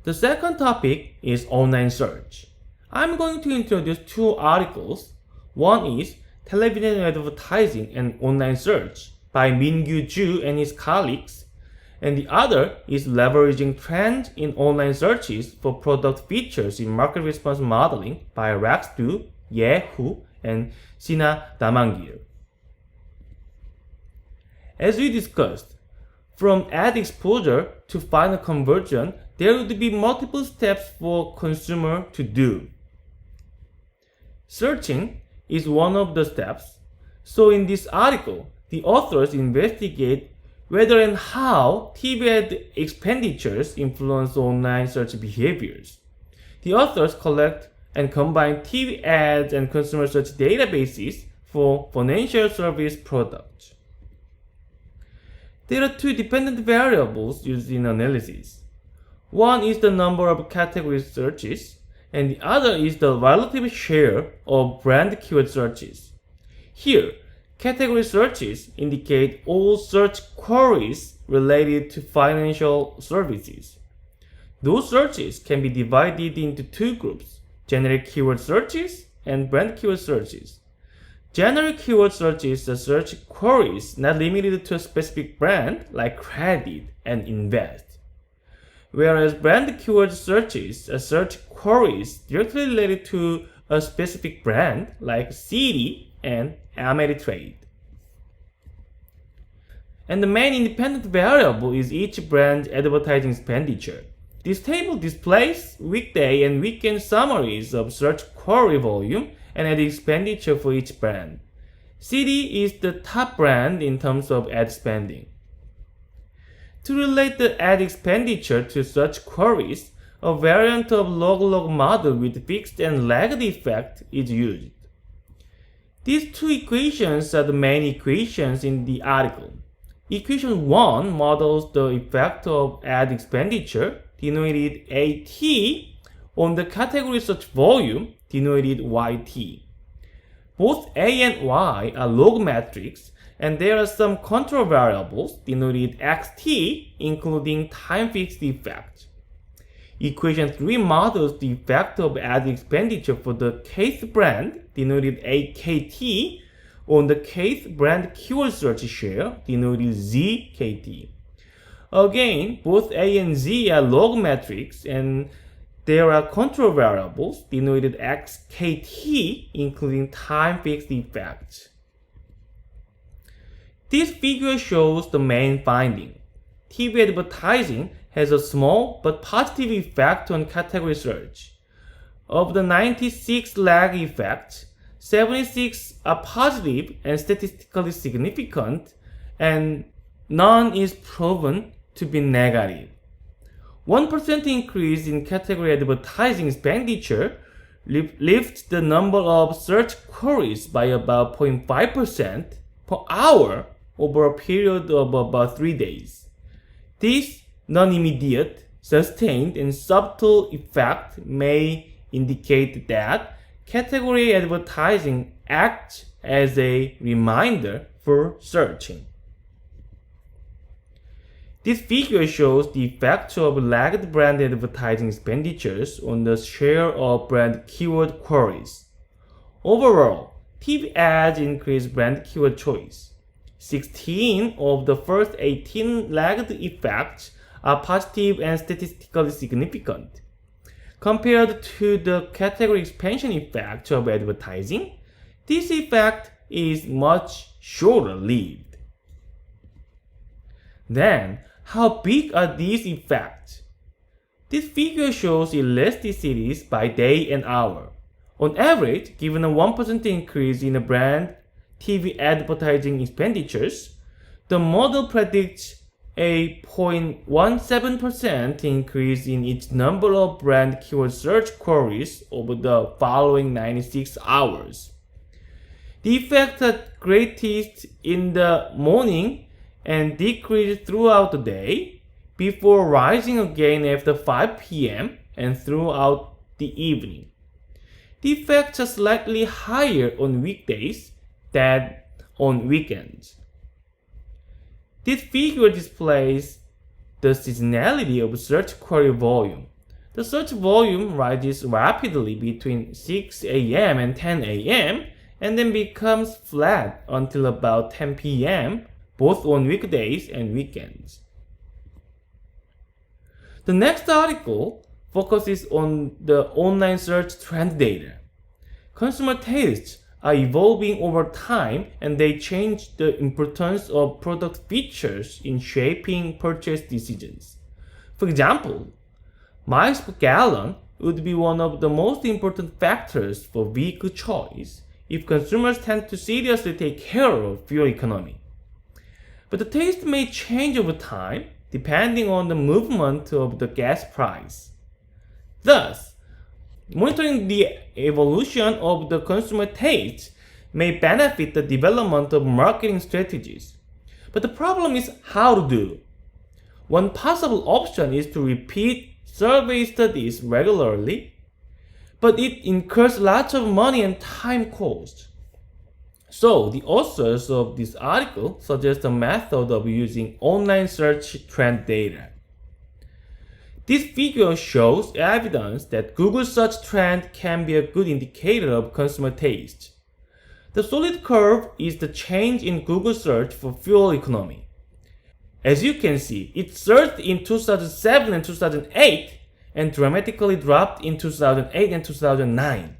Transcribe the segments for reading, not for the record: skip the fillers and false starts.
The second topic is online search. I'm going to introduce two articles. One is Television Advertising and Online Search by Min-Gyu Ju and his colleagues, and the other is Leveraging Trends in Online Searches for Product Features in Market Response Modeling by Rex Du, Ye Hu, and Sina Damangir. As we discussed, from ad exposure to final conversion, there would be multiple steps for consumer to do. Searching is one of the steps. So in this article, the authors investigate whether and how TV ad expenditures influence online search behaviors. The authors collect and combine TV ads and consumer search databases for financial service products. There are two dependent variables used in analysis. One is the number of category searches, and the other is the relative share of brand keyword searches. Here, category searches indicate all search queries related to financial services. Those searches can be divided into two groups: generic keyword searches and brand keyword searches. Generic keyword searches are search queries not limited to a specific brand like credit and invest. Whereas brand keyword searches are search queries directly related to a specific brand like CD and Ameritrade. And the main independent variable is each brand's advertising expenditure. This table displays weekday and weekend summaries of search query volume and ad expenditure for each brand. CD is the top brand in terms of ad spending. To relate the ad expenditure to such queries, a variant of log-log model with fixed and lagged effect is used. These two equations are the main equations in the article. Equation 1 models the effect of ad expenditure, denoted AT, on the category search volume, denoted YT. Both A and Y are log metrics, and there are some control variables, denoted XT, including time-fixed effect. Equation 3 models the effect of ad expenditure for the kth brand, denoted AKT, on the kth brand keyword search share, denoted ZKT. Again, both A and Z are log metrics, and there are control variables, denoted XKT, including time-fixed effects. This figure shows the main finding. TV advertising has a small but positive effect on category search. Of the 96 lag effects, 76 are positive and statistically significant, and none is proven to be negative. 1% increase in category advertising expenditure lifts the number of search queries by about 0.5% per hour over a period of about 3 days. This non-immediate, sustained, and subtle effect may indicate that category advertising acts as a reminder for searching. This figure shows the effect of lagged brand advertising expenditures on the share of brand keyword queries. Overall, TV ads increase brand keyword choice. 16 of the first 18 lagged effects are positive and statistically significant. Compared to the category expansion effect of advertising, this effect is much shorter-lived. Then, how big are these effects? This figure shows elasticities by day and hour. On average, given a 1% increase in a brand TV advertising expenditures, the model predicts a 0.17% increase in its number of brand keyword search queries over the following 96 hours. The effects are greatest in the morning and decrease throughout the day, before rising again after 5 p.m. and throughout the evening. The effects are slightly higher on weekdays than on weekends. This figure displays the seasonality of search query volume. The search volume rises rapidly between 6 a.m. and 10 a.m. and then becomes flat until about 10 p.m., both on weekdays and weekends. The next article focuses on the online search trend data. Consumer tastes are evolving over time and they change the importance of product features in shaping purchase decisions. For example, miles per gallon would be one of the most important factors for vehicle choice if consumers tend to seriously take care of fuel economy. But the taste may change over time depending on the movement of the gas price. Thus, monitoring the evolution of the consumer taste may benefit the development of marketing strategies. But the problem is how to do. One possible option is to repeat survey studies regularly, but it incurs lots of money and time cost. So, the authors of this article suggest a method of using online search trend data. This figure shows evidence that Google search trend can be a good indicator of consumer taste. The solid curve is the change in Google search for fuel economy. As you can see, it surged in 2007 and 2008 and dramatically dropped in 2008 and 2009.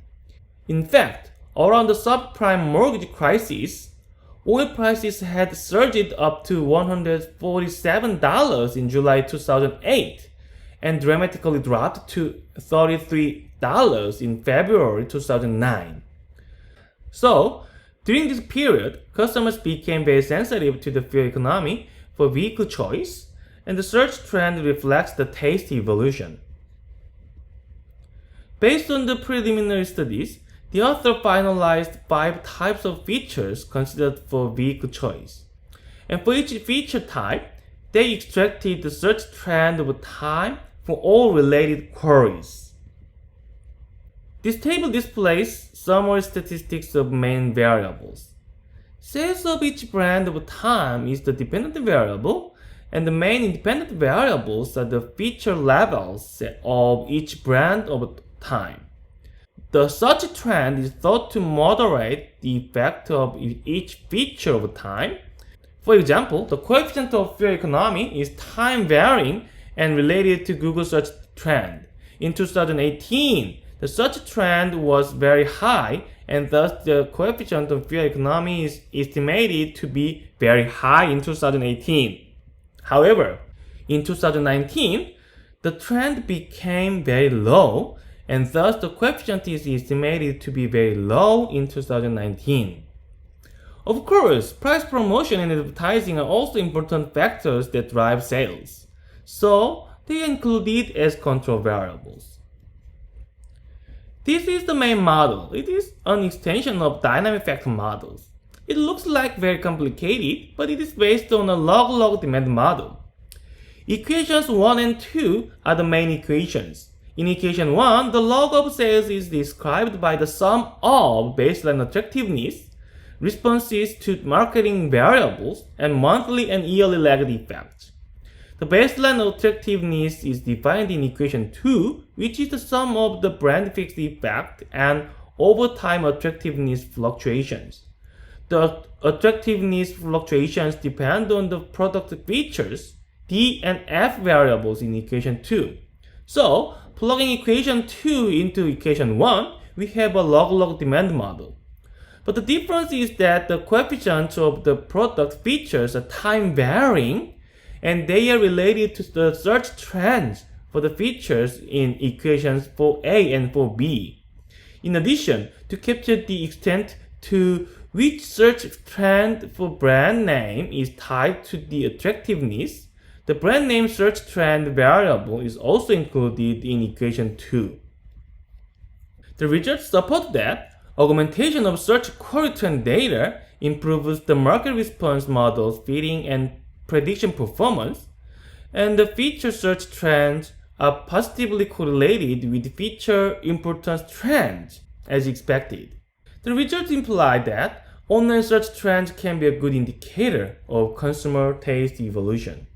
In fact, around the subprime mortgage crisis, oil prices had surged up to $147 in July 2008 and dramatically dropped to $33 in February 2009. So, during this period, customers became very sensitive to the fuel economy for vehicle choice, and the search trend reflects the taste evolution. Based on the preliminary studies, the author finalized 5 types of features considered for vehicle choice. And for each feature type, they extracted the search trend over time for all related queries. This table displays summary statistics of main variables. Sales of each brand over time is the dependent variable, and the main independent variables are the feature levels of each brand over time. The search trend is thought to moderate the effect of each feature over time. For example, the coefficient of fuel economy is time varying and related to Google search trend. In 2018, the search trend was very high, and thus the coefficient of fuel economy is estimated to be very high in 2018. However, in 2019, the trend became very low, and thus the coefficient is estimated to be very low in 2019. Of course, price promotion and advertising are also important factors that drive sales, so they are included as control variables. This is the main model. It is an extension of dynamic factor models. It looks like very complicated, but it is based on a log-log demand model. Equations 1 and 2 are the main equations. In equation 1, the log of sales is described by the sum of baseline attractiveness, responses to marketing variables, and monthly and yearly lagged effects. The baseline attractiveness is defined in equation 2, which is the sum of the brand fixed effect and over time attractiveness fluctuations. The attractiveness fluctuations depend on the product features, D and F variables in equation 2. So, plugging equation 2 into equation 1, we have a log-log demand model. But the difference is that the coefficients of the product features are time varying, and they are related to the search trends for the features in equations 4a and 4b. In addition, to capture the extent to which search trend for brand name is tied to the attractiveness, the brand name search trend variable is also included in equation 2. The results support that augmentation of search query trend data improves the market response model's fitting and prediction performance, and the feature search trends are positively correlated with feature importance trends as expected. The results imply that online search trends can be a good indicator of consumer taste evolution.